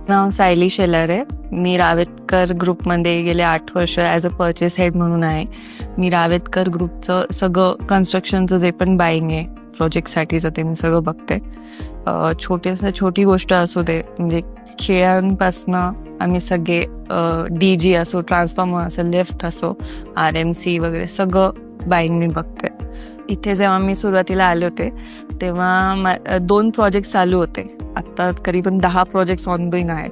नाव सायली शेलार आहे. मी रावेतकर ग्रुपमध्ये गेले 8 वर्ष ॲज अ परचेस हेड म्हणून आहे. मी रावेतकर ग्रुपचं सगळं कन्स्ट्रक्शनचं जे पण बाईंग आहे प्रोजेक्टसाठीचं ते मी सगळं बघते. छोटी गोष्ट असू दे, म्हणजे खेळांपासनं आम्ही सगळे DG असो, ट्रान्सफॉर्मर असो, लिफ्ट असो, RMC वगैरे सगळं बाईंग मी बघते. इथे जेव्हा मी सुरुवातीला आले होते तेव्हा 2 प्रोजेक्ट चालू होते. आत्ता करीबन 10 प्रोजेक्ट्स ऑनगोईंग आहेत.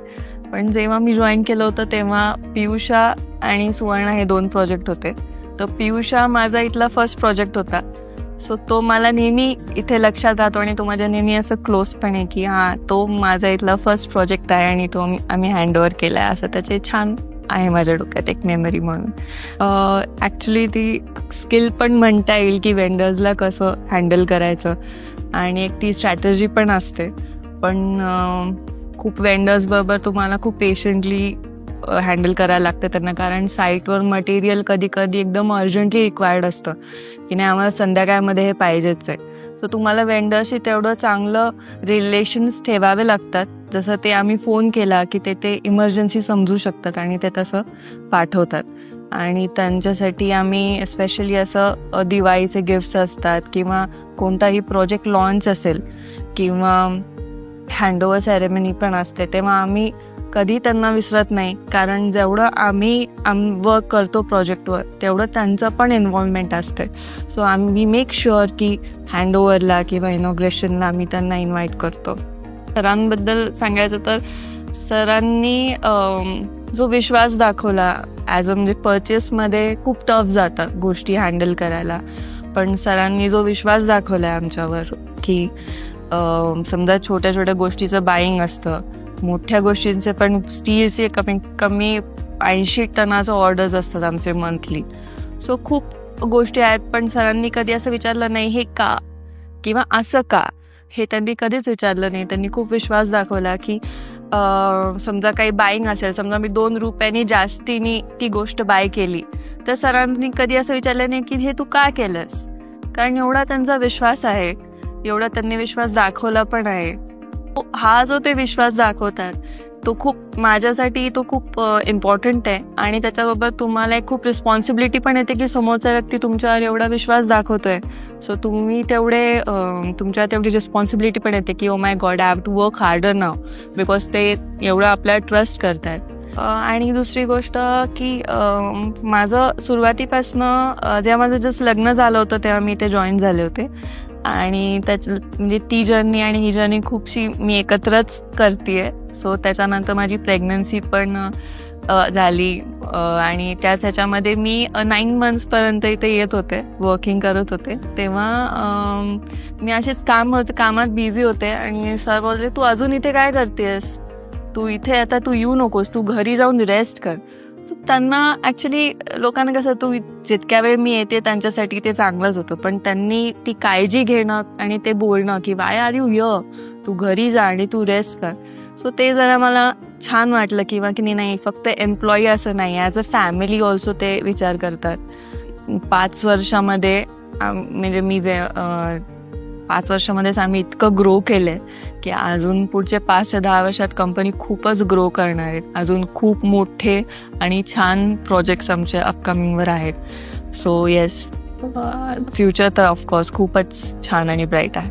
पण जेव्हा मी जॉईन केलं होतं तेव्हा पियुषा आणि सुवर्णा हे 2 प्रोजेक्ट होते. तर पियुषा माझा इथला फर्स्ट प्रोजेक्ट होता. सो तो मला नेहमी इथे लक्षात राहतो आणि तो माझ्या नेहमी असं क्लोज पण आहे की हां, तो माझा इथला फर्स्ट प्रोजेक्ट आहे आणि तो आम्ही हँडओव्हर केला आहे, असं त्याचे छान आहे माझ्या डोक्यात एक मेमरी म्हणून. ॲक्च्युली ती स्किल पण म्हणता येईल की वेंडर्सला कसं हँडल करायचं आणि एक ती स्ट्रॅटेजी पण असते. पण खूप वेंडर्सबरोबर तुम्हाला खूप पेशंटली हँडल करायला लागतं त्यांना, कारण साईटवर मटेरियल कधी कधी एकदम अर्जंटली रिक्वायर्ड असतं की नाही आम्हाला संध्याकाळमध्ये हे पाहिजेच आहे. सो तुम्हाला वेंडरशी तेवढं चांगलं रिलेशन्स ठेवावे लागतात, जसं ते आम्ही फोन केला की ते इमर्जन्सी समजू शकतात आणि ते तसं पाठवतात. आणि त्यांच्यासाठी आम्ही एस्पेशली असं दिवाळीचे गिफ्ट्स असतात किंवा कोणताही प्रोजेक्ट लॉन्च असेल किंवा हँडओव्हर सेरेमनी पण असते, तेव्हा आम्ही कधी त्यांना विसरत नाही, कारण जेवढं आम्ही वर्क करतो प्रोजेक्टवर तेवढं त्यांचं पण इन्व्हॉल्वमेंट असते. सो आम्ही मेक शुअर की हँडओव्हरला किंवा इनॉग्रेशनला आम्ही त्यांना इन्व्हाइट करतो. सरांबद्दल सांगायचं तर सरांनी जो विश्वास दाखवला ॲज अ म्हणजे परचेसमध्ये खूप टफ जातात गोष्टी हँडल करायला, पण सरांनी जो विश्वास दाखवला आहे आमच्यावर की समजा छोट्या गोष्टीचं बाईंग असतं, मोठ्या गोष्टींचे पण स्टीलचे कमी 80 टनाचं ऑर्डर्स असतात आमचे मंथली. सो खूप गोष्टी आहेत, पण सरांनी कधी असं विचारलं नाही हे का किंवा असं का, हे त्यांनी कधीच विचारलं नाही. त्यांनी खूप विश्वास दाखवला की समजा काही बाईंग असेल, समजा मी 2 रुपयांनी जास्तीने ती गोष्ट बाय केली तर सरांनी कधी असं विचारलं नाही की हे तू का केलंस, कारण एवढा त्यांचा विश्वास आहे, एवढा त्यांनी विश्वास दाखवला पण आहे. हा जो ते विश्वास दाखवतात तो खूप माझ्यासाठी तो खूप इम्पॉर्टंट आहे. आणि त्याच्याबरोबर तुम्हाला एक खूप रिस्पॉन्सिबिलिटी पण येते की समोरचा व्यक्ती तुमच्यावर एवढा विश्वास दाखवतोय. सो तुम्ही तुमच्यावर तेवढी रिस्पॉन्सिबिलिटी पण येते की oh my God, I have to work harder now, because ते एवढं आपल्याला ट्रस्ट करतात. आणि दुसरी गोष्ट की माझं सुरुवातीपासनं जेव्हा माझं जस्ट लग्न झालं होतं तेव्हा मी ते जॉईन झाले होते. आणि म्हणजे ती जर्नी आणि ही जर्नी खूपशी मी एकत्रच करते. सो त्याच्यानंतर माझी प्रेग्नन्सी पण झाली आणि त्याच ह्याच्यामध्ये मी 9 मंथ्सपर्यंत इथे येत होते, वर्किंग करत होते. तेव्हा मी असेच कामात बिझी होते आणि सर बोलले तू अजून इथे काय करतेस, तू इथे आता तू येऊ नकोस, तू घरी जाऊन रेस्ट कर. सो त्यांना ॲक्च्युली लोकांना कसं तू जितक्या वेळ मी येते त्यांच्यासाठी ते चांगलंच होतं, पण त्यांनी ती काळजी घेणं आणि ते बोलणं की वाय आर यू हिअर, तू घरी जा आणि तू रेस्ट कर. सो ते जरा मला छान वाटलं किंवा की नाही फक्त एम्प्लॉई असं नाही, ॲज अ फॅमिली ऑल्सो ते विचार करतात. 5 वर्षामध्ये म्हणजे मी जे 5 वर्षामध्येच आम्ही इतकं ग्रो केलं आहे की अजून पुढचे 5 ते 10 वर्षात कंपनी खूपच ग्रो करणार आहेत. अजून खूप मोठे आणि छान प्रोजेक्ट्स आमचे अपकमिंगवर आहेत. सो येस, फ्युचर तर ऑफकोर्स खूपच छान आणि ब्राईट आहे.